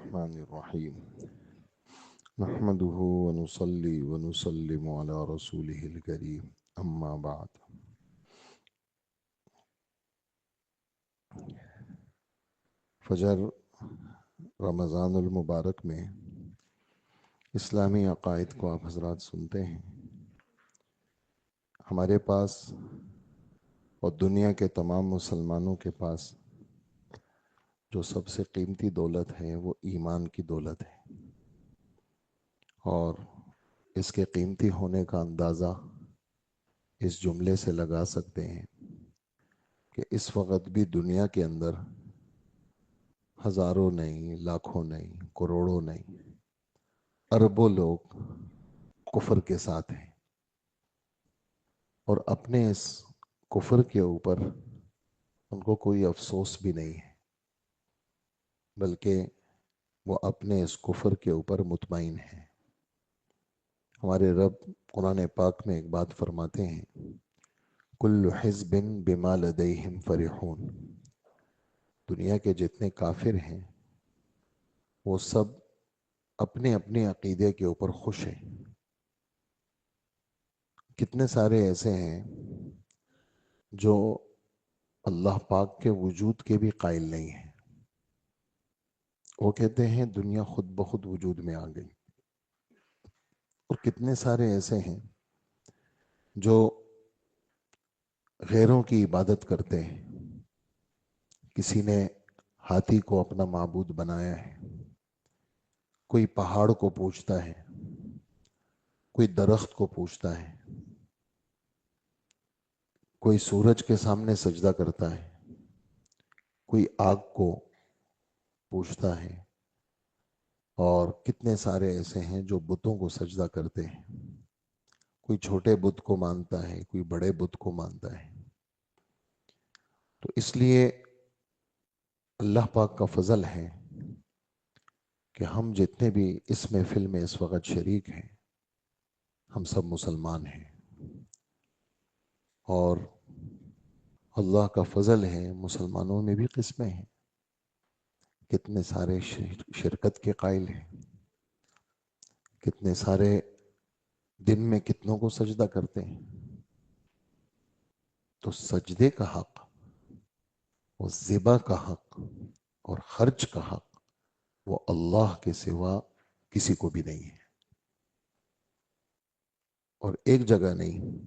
الرحمن الرحيم نحمده ونصلي ونسلم على رسوله الكريم أما بعد فجر رمضان المبارک میں اسلامی عقائد کو آپ حضرات سنتے ہیں. ہمارے پاس اور دنیا کے تمام مسلمانوں کے پاس جو سب سے قیمتی دولت ہے وہ ایمان کی دولت ہے، اور اس کے قیمتی ہونے کا اندازہ اس جملے سے لگا سکتے ہیں کہ اس وقت بھی دنیا کے اندر ہزاروں نہیں، لاکھوں نہیں، کروڑوں نہیں، اربوں لوگ کفر کے ساتھ ہیں، اور اپنے اس کفر کے اوپر ان کو کوئی افسوس بھی نہیں ہے، بلکہ وہ اپنے اس کفر کے اوپر مطمئن ہیں. ہمارے رب قرآن پاک میں ایک بات فرماتے ہیں، کل حزب بما لدیہم فرحون. دنیا کے جتنے کافر ہیں وہ سب اپنے اپنے عقیدے کے اوپر خوش ہیں. کتنے سارے ایسے ہیں جو اللہ پاک کے وجود کے بھی قائل نہیں ہیں. وہ کہتے ہیں دنیا خود بخود وجود میں آ گئی. اور کتنے سارے ایسے ہیں جو غیروں کی عبادت کرتے ہیں. کسی نے ہاتھی کو اپنا معبود بنایا ہے، کوئی پہاڑ کو پوجتا ہے، کوئی درخت کو پوجتا ہے، کوئی سورج کے سامنے سجدہ کرتا ہے، کوئی آگ کو پوجتا ہے، اور کتنے سارے ایسے ہیں جو بتوں کو سجدہ کرتے ہیں. کوئی چھوٹے بت کو مانتا ہے، کوئی بڑے بت کو مانتا ہے. تو اس لیے اللہ پاک کا فضل ہے کہ ہم جتنے بھی اس محفل میں اس وقت شریک ہیں ہم سب مسلمان ہیں، اور اللہ کا فضل ہے مسلمانوں میں بھی قسمیں ہیں. کتنے سارے شرکت کے قائل ہیں، کتنے سارے دن میں کتنوں کو سجدہ کرتے ہیں. تو سجدے کا حق اور ذبح کا حق اور خرچ کا حق وہ اللہ کے سوا کسی کو بھی نہیں ہے. اور ایک جگہ نہیں،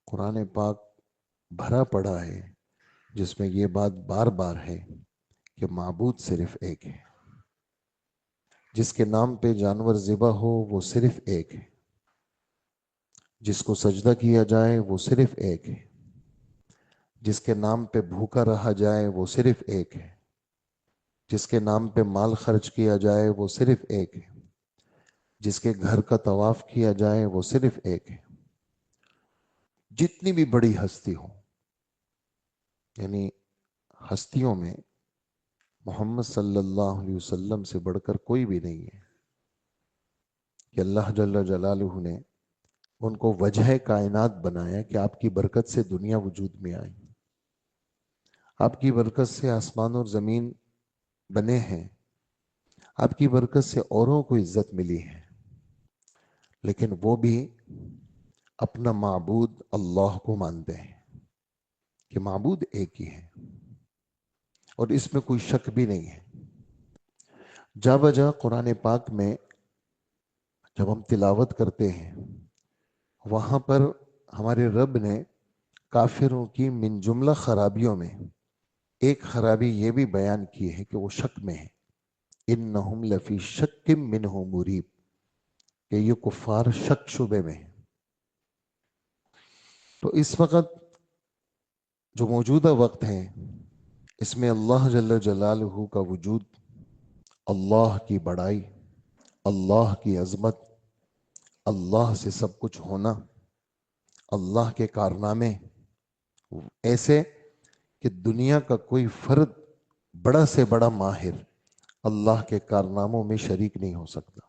قرآن پاک بھرا پڑا ہے جس میں یہ بات بار بار ہے کہ معبود صرف ایک ہے. جس کے نام پہ جانور ذبح ہو وہ صرف ایک ہے. جس کو سجدہ کیا جائے وہ صرف ایک ہے. جس کے نام پہ بھوکا رہا جائے وہ صرف ایک ہے. جس کے نام پہ مال خرچ کیا جائے وہ صرف ایک ہے. جس کے گھر کا طواف کیا جائے وہ صرف ایک ہے. جتنی بھی بڑی ہستی ہو، یعنی ہستیوں میں محمد صلی اللہ علیہ وسلم سے بڑھ کر کوئی بھی نہیں ہے کہ اللہ جل جلالہ نے ان کو وجہ کائنات بنایا کہ آپ کی برکت سے دنیا وجود میں آئی، آپ کی برکت سے آسمان اور زمین بنے ہیں، آپ کی برکت سے اوروں کو عزت ملی ہے. لیکن وہ بھی اپنا معبود اللہ کو مانتے ہیں کہ معبود ایک ہی ہے، اور اس میں کوئی شک بھی نہیں ہے. جا بجا قرآن پاک میں جب ہم تلاوت کرتے ہیں وہاں پر ہمارے رب نے کافروں کی من جملہ خرابیوں میں ایک خرابی یہ بھی بیان کی ہے کہ وہ شک میں ہے. انہم لفی شک منہ مریب، کہ یہ کفار شک شبے میں ہیں. تو اس وقت جو موجودہ وقت ہے اس میں اللہ جل جلالہ کا وجود، اللہ کی بڑائی، اللہ کی عظمت، اللہ سے سب کچھ ہونا، اللہ کے کارنامے ایسے کہ دنیا کا کوئی فرد بڑا سے بڑا ماہر اللہ کے کارناموں میں شریک نہیں ہو سکتا.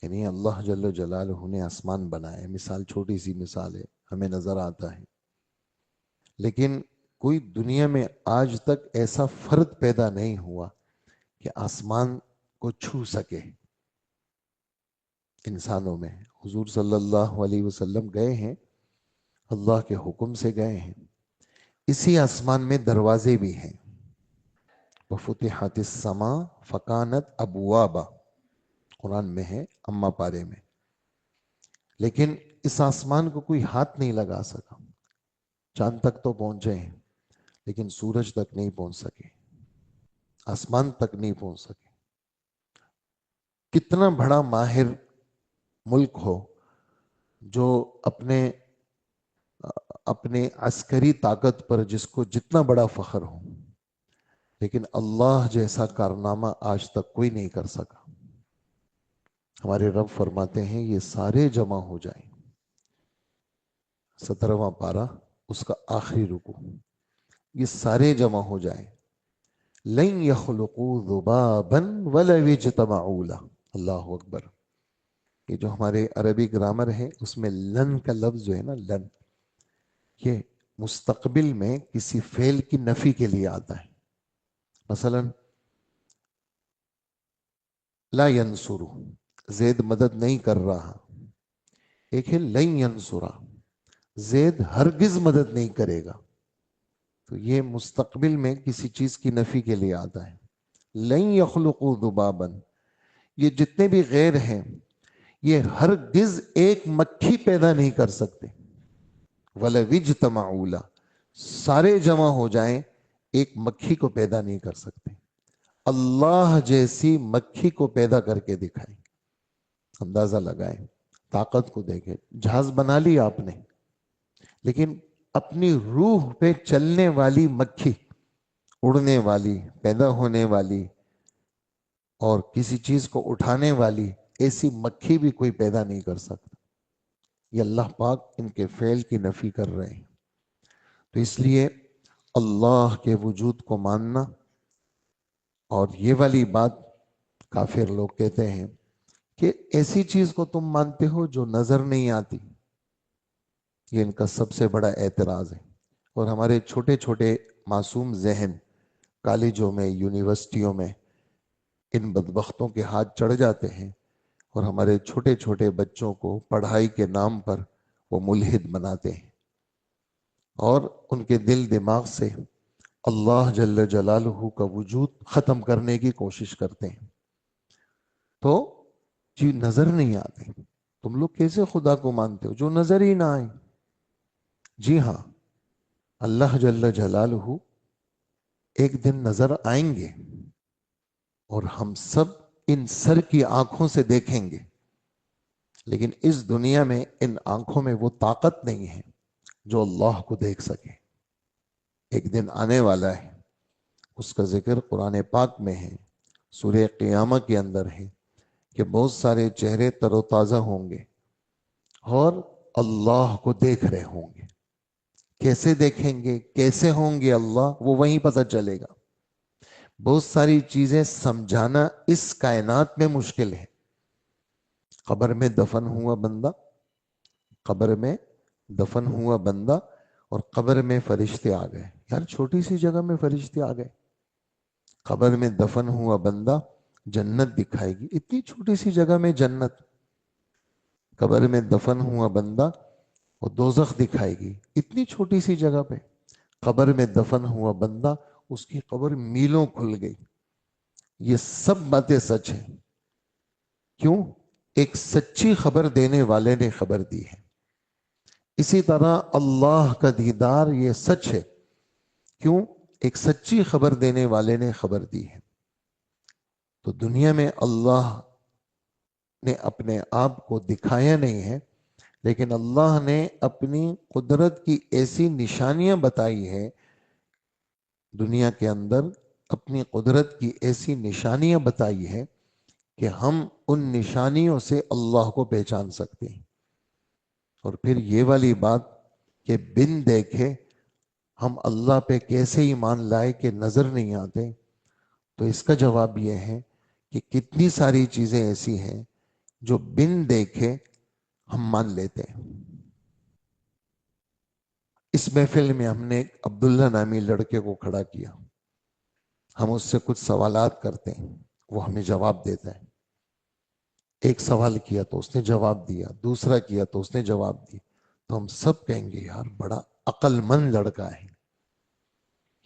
یعنی اللہ جل جلالہ نے آسمان بنایا، مثال چھوٹی سی مثال ہے، ہمیں نظر آتا ہے، لیکن کوئی دنیا میں آج تک ایسا فرد پیدا نہیں ہوا کہ آسمان کو چھو سکے انسانوں میں. حضور صلی اللہ علیہ وسلم گئے ہیں، اللہ کے حکم سے گئے ہیں. اسی آسمان میں دروازے بھی ہیں. وَفُتِحَتِ السَّمَاءُ فَكَانَتْ أَبْوَابًا، قرآن میں ہے اما پارے میں. لیکن اس آسمان کو کوئی ہاتھ نہیں لگا سکا. چاند تک تو پہنچے ہیں لیکن سورج تک نہیں پہنچ سکے، آسمان تک نہیں پہنچ سکے. کتنا بڑا ماہر ملک ہو جو اپنے عسکری طاقت پر جس کو جتنا بڑا فخر ہو، لیکن اللہ جیسا کارنامہ آج تک کوئی نہیں کر سکا. ہمارے رب فرماتے ہیں یہ سارے جمع ہو جائیں. 17واں پارہ اس کا آخری رکو، یہ سارے جمع ہو جائیں. لن يخلقوا ذبابا ولو اجتمعوا له. اللہ اکبر. یہ جو ہمارے عربی گرامر ہے اس میں لن کا لفظ جو ہے نا، لن، یہ مستقبل میں کسی فعل کی نفی کے لیے آتا ہے. مثلا لا ینصر، زید مدد نہیں کر رہا. ایک ہے لن ینصر، زید ہرگز مدد نہیں کرے گا. تو یہ مستقبل میں کسی چیز کی نفی کے لیے آتا ہے. لن یخلقوا ذبابا، یہ جتنے بھی غیر ہیں یہ ہرگز ایک مکھی پیدا نہیں کر سکتے. وَلَوِ اجْتَمَعُوا لَهُ، سارے جمع ہو جائیں ایک مکھی کو پیدا نہیں کر سکتے. اللہ جیسی مکھی کو پیدا کر کے دکھائیں. اندازہ لگائیں، طاقت کو دیکھیں. جہاز بنا لی آپ نے، لیکن اپنی روح پہ چلنے والی مکھی، اڑنے والی، پیدا ہونے والی اور کسی چیز کو اٹھانے والی، ایسی مکھی بھی کوئی پیدا نہیں کر سکتا. یہ اللہ پاک ان کے فعل کی نفی کر رہے ہیں. تو اس لیے اللہ کے وجود کو ماننا، اور یہ والی بات کافر لوگ کہتے ہیں کہ ایسی چیز کو تم مانتے ہو جو نظر نہیں آتی، یہ ان کا سب سے بڑا اعتراض ہے. اور ہمارے چھوٹے چھوٹے معصوم ذہن کالجوں میں، یونیورسٹیوں میں ان بدبختوں کے ہاتھ چڑھ جاتے ہیں، اور ہمارے چھوٹے چھوٹے بچوں کو پڑھائی کے نام پر وہ ملحد بناتے ہیں، اور ان کے دل دماغ سے اللہ جل جلالہ کا وجود ختم کرنے کی کوشش کرتے ہیں. تو جی نظر نہیں آتے، تم لوگ کیسے خدا کو مانتے ہو جو نظر ہی نہ آئے؟ جی ہاں، اللہ جل جلالہ ایک دن نظر آئیں گے اور ہم سب ان سر کی آنکھوں سے دیکھیں گے. لیکن اس دنیا میں ان آنکھوں میں وہ طاقت نہیں ہے جو اللہ کو دیکھ سکے. ایک دن آنے والا ہے، اس کا ذکر قرآن پاک میں ہے، سورہ قیامہ کے اندر ہے، کہ بہت سارے چہرے تر و تازہ ہوں گے اور اللہ کو دیکھ رہے ہوں گے. کیسے دیکھیں گے، کیسے ہوں گے اللہ، وہ وہیں پتہ چلے گا. بہت ساری چیزیں سمجھانا اس کائنات میں مشکل ہے. قبر میں دفن ہوا بندہ، قبر میں دفن ہوا بندہ اور قبر میں فرشتے آ گئے. یار چھوٹی سی جگہ میں فرشتے آ گئے. قبر میں دفن ہوا بندہ جنت دکھائے گی، اتنی چھوٹی سی جگہ میں جنت. قبر میں دفن ہوا بندہ وہ دوزخ دکھائے گی، اتنی چھوٹی سی جگہ پہ. قبر میں دفن ہوا بندہ، اس کی قبر میلوں کھل گئی. یہ سب باتیں سچ ہیں. کیوں؟ ایک سچی خبر دینے والے نے خبر دی ہے. اسی طرح اللہ کا دیدار یہ سچ ہے. کیوں؟ ایک سچی خبر دینے والے نے خبر دی ہے. تو دنیا میں اللہ نے اپنے آپ کو دکھایا نہیں ہے، لیکن اللہ نے اپنی قدرت کی ایسی نشانیاں بتائی ہے. دنیا کے اندر اپنی قدرت کی ایسی نشانیاں بتائی ہے کہ ہم ان نشانیوں سے اللہ کو پہچان سکتے ہیں. اور پھر یہ والی بات کہ بن دیکھے ہم اللہ پہ کیسے ایمان لائے کہ نظر نہیں آتے، تو اس کا جواب یہ ہے کہ کتنی ساری چیزیں ایسی ہیں جو بن دیکھے ہم مان لیتے ہیں. اس محفل میں ہم نے ایک عبداللہ نامی لڑکے کو کھڑا کیا. ہم اس سے کچھ سوالات کرتے ہیں، وہ ہمیں جواب دیتا ہے. ایک سوال کیا تو اس نے جواب دیا، دوسرا کیا تو اس نے جواب دیا، تو ہم سب کہیں گے یار بڑا عقل مند لڑکا ہے،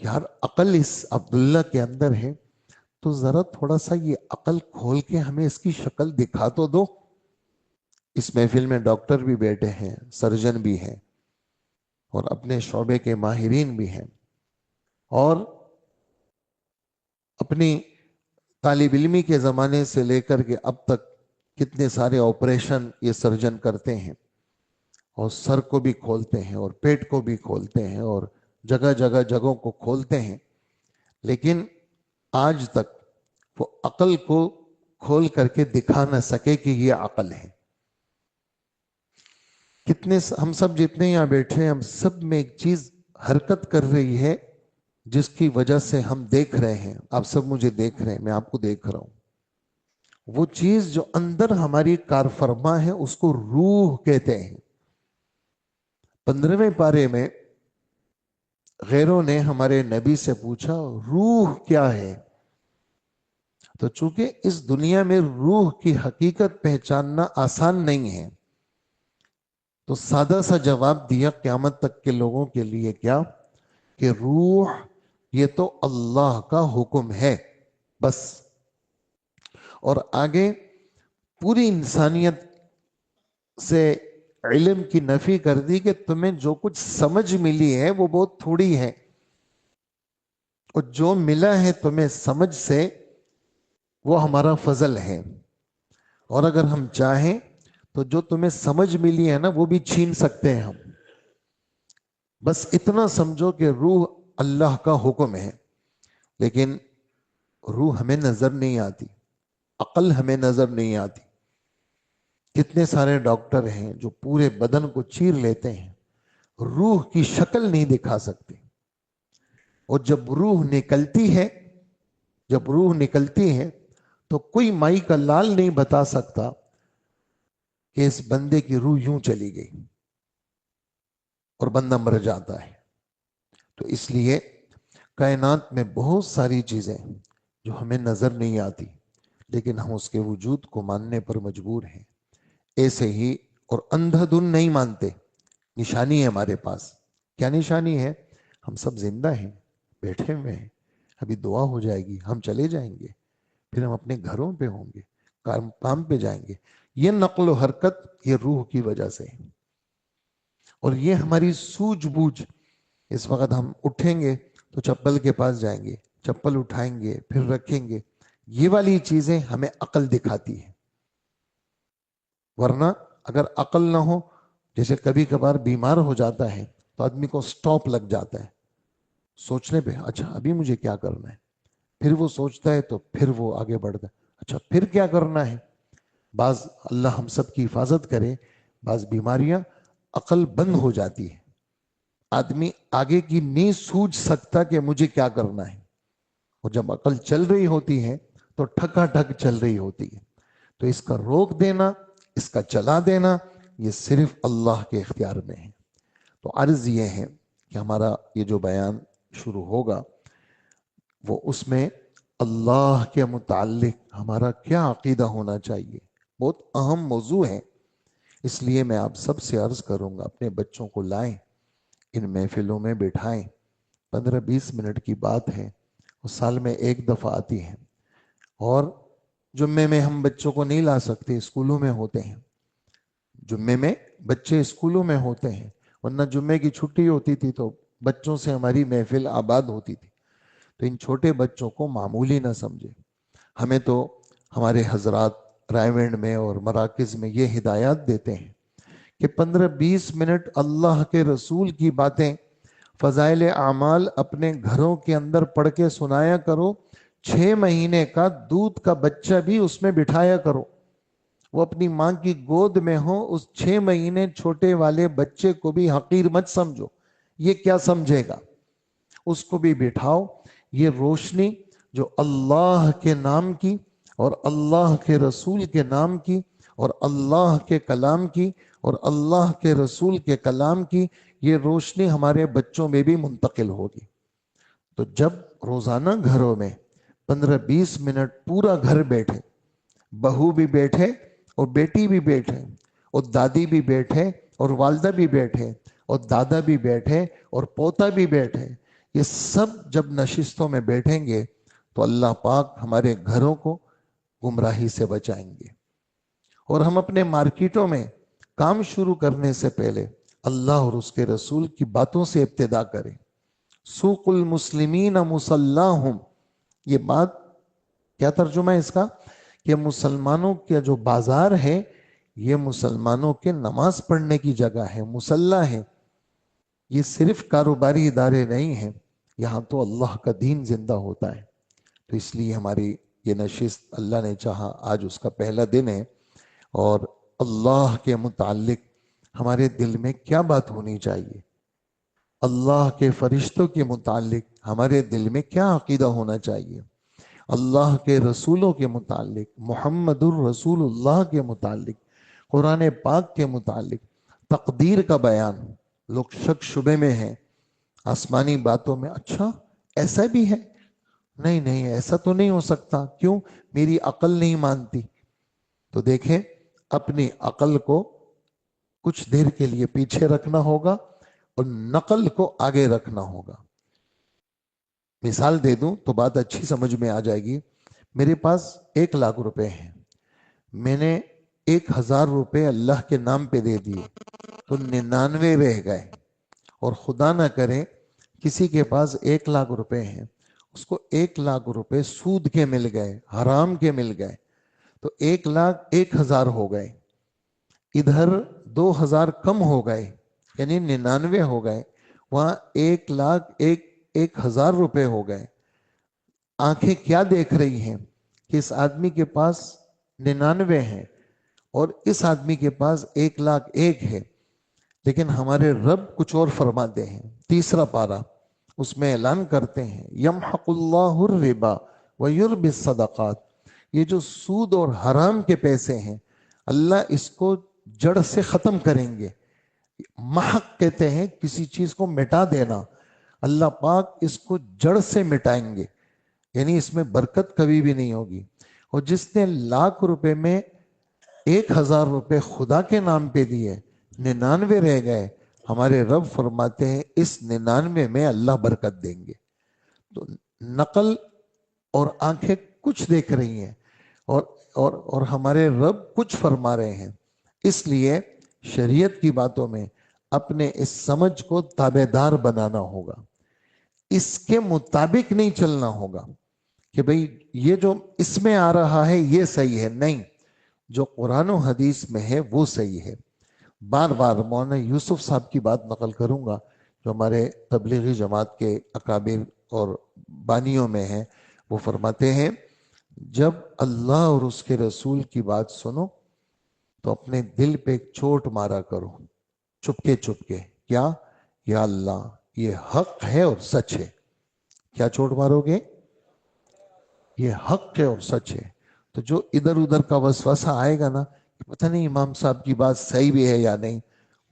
یار عقل اس عبداللہ کے اندر ہے، تو ذرا تھوڑا سا یہ عقل کھول کے ہمیں اس کی شکل دکھا تو دو. اس محفل میں ڈاکٹر بھی بیٹھے ہیں، سرجن بھی ہیں، اور اپنے شعبے کے ماہرین بھی ہیں، اور اپنی طالب علمی کے زمانے سے لے کر کے اب تک کتنے سارے آپریشن یہ سرجن کرتے ہیں، اور سر کو بھی کھولتے ہیں اور پیٹ کو بھی کھولتے ہیں اور جگہ جگہ جگہوں کو کھولتے ہیں، لیکن آج تک وہ عقل کو کھول کر کے دکھا نہ سکے کہ یہ عقل ہے. کتنے ہم سب جتنے یہاں بیٹھے ہیں، ہم سب میں ایک چیز حرکت کر رہی ہے جس کی وجہ سے ہم دیکھ رہے ہیں، آپ سب مجھے دیکھ رہے ہیں، میں آپ کو دیکھ رہا ہوں. وہ چیز جو اندر ہماری کار فرما ہے اس کو روح کہتے ہیں. 15ویں پارے میں غیروں نے ہمارے نبی سے پوچھا روح کیا ہے، تو چونکہ اس دنیا میں روح کی حقیقت پہچاننا آسان نہیں ہے، تو سادہ سا جواب دیا قیامت تک کے لوگوں کے لیے کیا، کہ روح یہ تو اللہ کا حکم ہے بس. اور آگے پوری انسانیت سے علم کی نفی کر دی کہ تمہیں جو کچھ سمجھ ملی ہے وہ بہت تھوڑی ہے، اور جو ملا ہے تمہیں سمجھ سے وہ ہمارا فضل ہے، اور اگر ہم چاہیں تو جو تمہیں سمجھ ملی ہے نا وہ بھی چھین سکتے ہیں ہم. بس اتنا سمجھو کہ روح اللہ کا حکم ہے، لیکن روح ہمیں نظر نہیں آتی، عقل ہمیں نظر نہیں آتی. کتنے سارے ڈاکٹر ہیں جو پورے بدن کو چیر لیتے ہیں، روح کی شکل نہیں دکھا سکتے، اور جب روح نکلتی ہے تو کوئی مائی کا لال نہیں بتا سکتا کہ اس بندے کی روح یوں چلی گئی، اور بندہ مر جاتا ہے. تو اس لیے کائنات میں بہت ساری چیزیں جو ہمیں نظر نہیں آتی، لیکن ہم اس کے وجود کو ماننے پر مجبور ہیں. ایسے ہی اور اندھا دھن نہیں مانتے، نشانی ہے ہمارے پاس. کیا نشانی ہے؟ ہم سب زندہ ہیں، بیٹھے ہوئے ہیں، ابھی دعا ہو جائے گی ہم چلے جائیں گے، پھر ہم اپنے گھروں پہ ہوں گے، کام پہ جائیں گے. یہ نقل و حرکت یہ روح کی وجہ سے ہے. اور یہ ہماری سوجھ بوجھ، اس وقت ہم اٹھیں گے تو چپل کے پاس جائیں گے، چپل اٹھائیں گے پھر رکھیں گے، یہ والی چیزیں ہمیں عقل دکھاتی ہے. ورنہ اگر عقل نہ ہو، جیسے کبھی کبھار بیمار ہو جاتا ہے تو آدمی کو سٹاپ لگ جاتا ہے سوچنے پہ، اچھا ابھی مجھے کیا کرنا ہے، پھر وہ سوچتا ہے تو پھر وہ آگے بڑھتا ہے، اچھا پھر کیا کرنا ہے. بعض اللہ ہم سب کی حفاظت کرے، بعض بیماریاں عقل بند ہو جاتی ہے، آدمی آگے کی نہیں سوچ سکتا کہ مجھے کیا کرنا ہے، اور جب عقل چل رہی ہوتی ہے تو ٹھکا ٹھک چل رہی ہوتی ہے. تو اس کا روک دینا، اس کا چلا دینا، یہ صرف اللہ کے اختیار میں ہے. تو عرض یہ ہے کہ ہمارا یہ جو بیان شروع ہوگا وہ اس میں اللہ کے متعلق ہمارا کیا عقیدہ ہونا چاہیے، بہت اہم موضوع ہے. اس لیے میں آپ سب سے عرض کروں گا اپنے بچوں کو لائیں، ان محفلوں میں بٹھائیں. 15-20 منٹ کی بات ہے، وہ سال میں ایک دفعہ آتی ہے، اور جمعے میں ہم بچوں کو نہیں لا سکتے، اسکولوں میں ہوتے ہیں. جمعے میں بچے اسکولوں میں ہوتے ہیں، ورنہ جمعے کی چھٹی ہوتی تھی تو بچوں سے ہماری محفل آباد ہوتی تھی. تو ان چھوٹے بچوں کو معمولی نہ سمجھے. ہمیں تو ہمارے حضرات رائے ونڈ میں اور مراکز میں یہ ہدایات دیتے ہیں کہ 15-20 منٹ اللہ کے رسول کی باتیں، فضائل اعمال اپنے گھروں کے اندر پڑھ کے سنایا کرو. 6 مہینے کا دودھ کا بچہ بھی اس میں بٹھایا کرو، وہ اپنی ماں کی گود میں ہو، اس 6 مہینے چھوٹے والے بچے کو بھی حقیر مت سمجھو، یہ کیا سمجھے گا، اس کو بھی بٹھاؤ. یہ روشنی جو اللہ کے نام کی اور اللہ کے رسول کے نام کی اور اللہ کے کلام کی اور اللہ کے رسول کے کلام کی، یہ روشنی ہمارے بچوں میں بھی منتقل ہوگی. تو جب روزانہ گھروں میں 15-20 منٹ پورا گھر بیٹھے، بہو بھی بیٹھے اور بیٹی بھی بیٹھے اور دادی بھی بیٹھے اور والدہ بھی بیٹھے اور دادا بھی بیٹھے اور پوتا بھی بیٹھے، یہ سب جب نشستوں میں بیٹھیں گے تو اللہ پاک ہمارے گھروں کو گمراہی سے بچائیں گے۔ اور ہم اپنے مارکیٹوں میں کام شروع کرنے سے پہلے اللہ اور اس کے رسول کی باتوں سے ابتدا کریں۔ سوق المسلمین مصلاہم، یہ بات کیا ترجمہ ہے اس کا؟ کہ مسلمانوں کے جو بازار ہے یہ مسلمانوں کے نماز پڑھنے کی جگہ ہے، مصلی ہے، یہ صرف کاروباری ادارے نہیں ہیں، یہاں تو اللہ کا دین زندہ ہوتا ہے۔ تو اس لیے ہماری یہ نشست اللہ نے چاہا آج اس کا پہلا دن ہے، اور اللہ کے متعلق ہمارے دل میں کیا بات ہونی چاہیے، اللہ کے فرشتوں کے متعلق ہمارے دل میں کیا عقیدہ ہونا چاہیے، اللہ کے رسولوں کے متعلق، محمد الرسول اللہ کے متعلق، قرآن پاک کے متعلق، تقدیر کا بیان۔ لوگ شک شبے میں ہیں آسمانی باتوں میں، اچھا ایسا بھی ہے، نہیں نہیں ایسا تو نہیں ہو سکتا، کیوں؟ میری عقل نہیں مانتی۔ تو دیکھیں اپنی عقل کو کچھ دیر کے لیے پیچھے رکھنا ہوگا اور نقل کو آگے رکھنا ہوگا۔ مثال دے دوں تو بات اچھی سمجھ میں آ جائے گی۔ میرے پاس 1,00,000 روپے ہیں، میں نے 1,000 روپے اللہ کے نام پہ دے دیے تو 99 رہ گئے، اور خدا نہ کرے کسی کے پاس 1,00,000 روپے ہیں، اس کو 1,00,000 روپے سود کے مل گئے، حرام کے مل گئے، تو 1,00,000 1,000 ہو گئے، ادھر 2,000 کم ہو گئے، یعنی 99 ہو گئے، وہاں 1,00,000 1,000 روپے ہو گئے۔ آنکھیں کیا دیکھ رہی ہیں کہ اس آدمی کے پاس 99 ہیں اور اس آدمی کے پاس 1,00,001 ہے، لیکن ہمارے رب کچھ اور فرماتے ہیں۔ تیسرا پارہ اس میں اعلان کرتے ہیں، یمحق اللہ الربا ویربی الصدقات، یہ جو سود اور حرام کے پیسے ہیں اللہ اس کو جڑ سے ختم کریں گے۔ محق کہتے ہیں کسی چیز کو مٹا دینا، اللہ پاک اس کو جڑ سے مٹائیں گے، یعنی اس میں برکت کبھی بھی نہیں ہوگی۔ اور جس نے 1,00,000 روپے میں 1,000 روپے خدا کے نام پہ دیے، 99 رہ گئے، ہمارے رب فرماتے ہیں اس 99 میں اللہ برکت دیں گے۔ تو نقل اور آنکھیں کچھ دیکھ رہی ہیں اور ہمارے رب کچھ فرما رہے ہیں، اس لیے شریعت کی باتوں میں اپنے اس سمجھ کو تابع دار بنانا ہوگا، اس کے مطابق نہیں چلنا ہوگا کہ بھئی یہ جو اس میں آ رہا ہے یہ صحیح ہے، نہیں، جو قرآن و حدیث میں ہے وہ صحیح ہے۔ بار بار مولانا یوسف صاحب کی بات نقل کروں گا جو ہمارے تبلیغی جماعت کے اکابر اور بانیوں میں ہیں، وہ فرماتے ہیں جب اللہ اور اس کے رسول کی بات سنو تو اپنے دل پہ ایک چوٹ مارا کرو، چپکے چپکے، کیا؟ یا اللہ یہ حق ہے اور سچ ہے۔ کیا چوٹ مارو گے؟ یہ حق ہے اور سچ ہے۔ تو جو ادھر ادھر کا وسوسہ آئے گا نا، پتہ نہیں امام صاحب کی بات صحیح بھی ہے یا نہیں،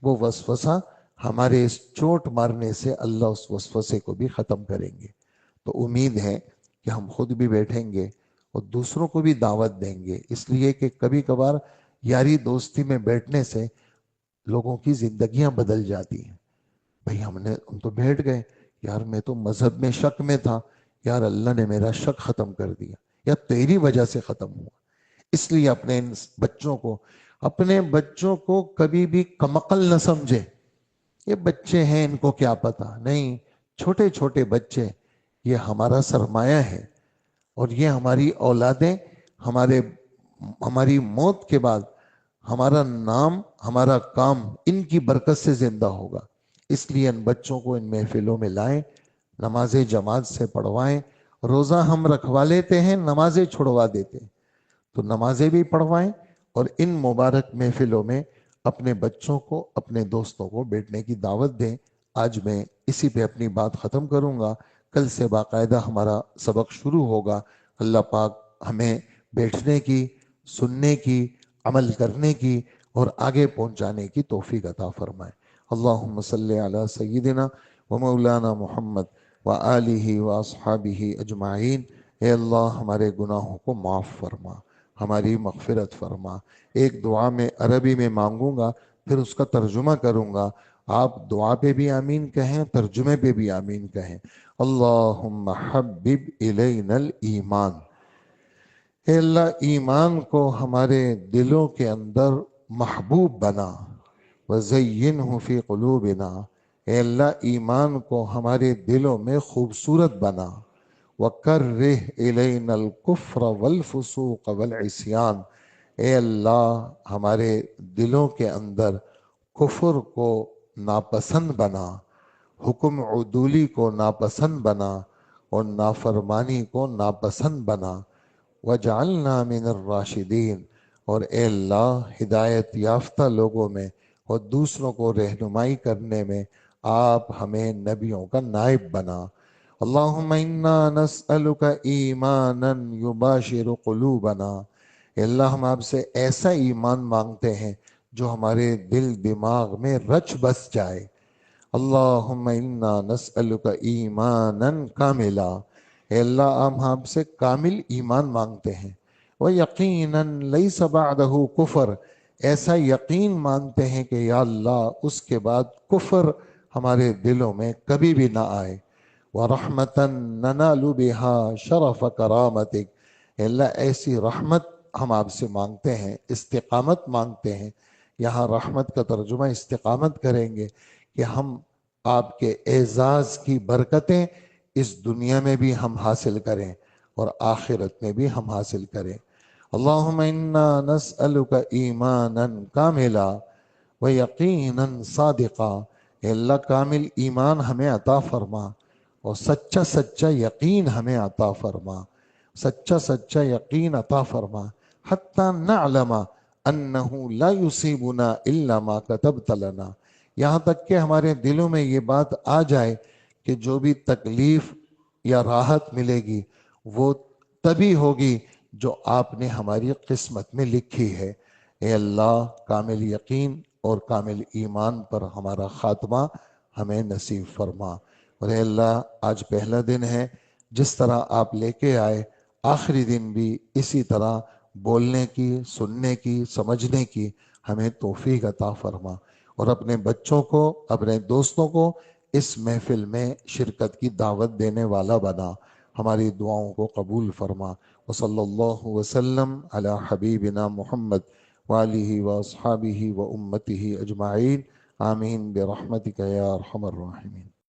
وہ وسوسہ ہمارے اس چوٹ مارنے سے اللہ اس وسوسے کو بھی ختم کریں گے۔ تو امید ہے کہ ہم خود بھی بیٹھیں گے اور دوسروں کو بھی دعوت دیں گے، اس لیے کہ کبھی کبھار یاری دوستی میں بیٹھنے سے لوگوں کی زندگیاں بدل جاتی ہیں۔ بھئی ہم تو بیٹھ گئے، یار میں تو مذہب میں شک میں تھا، یار اللہ نے میرا شک ختم کر دیا، یا تیری وجہ سے ختم ہوا۔ اس لیے اپنے بچوں کو کبھی بھی کمعقل نہ سمجھے، یہ بچے ہیں ان کو کیا پتا، نہیں، چھوٹے چھوٹے بچے یہ ہمارا سرمایہ ہے، اور یہ ہماری اولادیں ہماری موت کے بعد ہمارا نام، ہمارا کام ان کی برکت سے زندہ ہوگا۔ اس لیے ان بچوں کو ان محفلوں میں لائیں، نماز جماعت سے پڑھوائیں، روزہ ہم رکھوا لیتے ہیں، نمازیں چھڑوا دیتے ہیں، تو نمازیں بھی پڑھوائیں، اور ان مبارک محفلوں میں اپنے بچوں کو، اپنے دوستوں کو بیٹھنے کی دعوت دیں۔ آج میں اسی پہ اپنی بات ختم کروں گا، کل سے باقاعدہ ہمارا سبق شروع ہوگا۔ اللہ پاک ہمیں بیٹھنے کی، سننے کی، عمل کرنے کی اور آگے پہنچانے کی توفیق عطا فرمائے۔ اللہم صلی علی سیدنا و مولانا محمد وآلہ واصحابہ اجمعین۔ اے اللہ ہمارے گناہوں کو معاف فرما، ہماری مغفرت فرما۔ ایک دعا میں عربی میں مانگوں گا، پھر اس کا ترجمہ کروں گا، آپ دعا پہ بھی آمین کہیں، ترجمے پہ بھی آمین کہیں۔ اللہم حبب الینا الایمان، اے اللہ ایمان کو ہمارے دلوں کے اندر محبوب بنا، وزینہ فی قلوبنا، اے اللہ ایمان کو ہمارے دلوں میں خوبصورت بنا، وکرہ الینا الکفر والفسوق والعصیان، اے اللہ ہمارے دلوں کے اندر کفر کو ناپسند بنا، حکم عدولی کو ناپسند بنا، اور نافرمانی کو ناپسند بنا، وجعلنا من الراشدین، اور اے اللہ ہدایت یافتہ لوگوں میں اور دوسروں کو رہنمائی کرنے میں آپ ہمیں نبیوں کا نائب بنا۔ اللہم انا نسألک ایمانا یباشر قلوبنا، اے اللہ ہم آپ سے ایسا ایمان مانگتے ہیں جو ہمارے دل دماغ میں رچ بس جائے۔ اللہم انا نسألک ایمانا کاملا، اے اللہ ہم آپ سے کامل ایمان مانگتے ہیں۔ وَيَقِينًا لَيْسَ بَعْدَهُ کفر، ایسا یقین مانگتے ہیں کہ یا اللہ اس کے بعد کفر ہمارے دلوں میں کبھی بھی نہ آئے۔ وَرَحْمَةً نَنَالُ بِهَا شَرَفَ كَرَامَتِكَ، اے اللہ ایسی رحمت ہم آپ سے مانگتے ہیں، استقامت مانگتے ہیں۔ یہاں رحمت کا ترجمہ استقامت کریں گے کہ ہم آپ کے اعزاز کی برکتیں اس دنیا میں بھی ہم حاصل کریں اور آخرت میں بھی ہم حاصل کریں۔ اللہم انا نسألک ایمانا کاملا ویقینا صادقا، اے اللہ کامل ایمان ہمیں عطا فرما اور سچا سچا یقین ہمیں عطا فرما، سچا سچا یقین عطا فرما، حتی نعلم انہ لا یصیبنا الا ما کتبت لنا، یہاں تک کہ ہمارے دلوں میں یہ بات آ جائے کہ جو بھی تکلیف یا راحت ملے گی وہ تبھی ہوگی جو آپ نے ہماری قسمت میں لکھی ہے۔ اے اللہ کامل یقین اور کامل ایمان پر ہمارا خاتمہ ہمیں نصیب فرما۔ اور اے اللہ آج پہلا دن ہے، جس طرح آپ لے کے آئے آخری دن بھی اسی طرح بولنے کی، سننے کی، سمجھنے کی ہمیں توفیق عطا فرما، اور اپنے بچوں کو، اپنے دوستوں کو اس محفل میں شرکت کی دعوت دینے والا بنا، ہماری دعاؤں کو قبول فرما۔ وصلی اللہ وسلم علی حبیبنا محمد وآلہ واصحابہ و امتہ اجمعین، آمین برحمتک یا ارحم الراحمین۔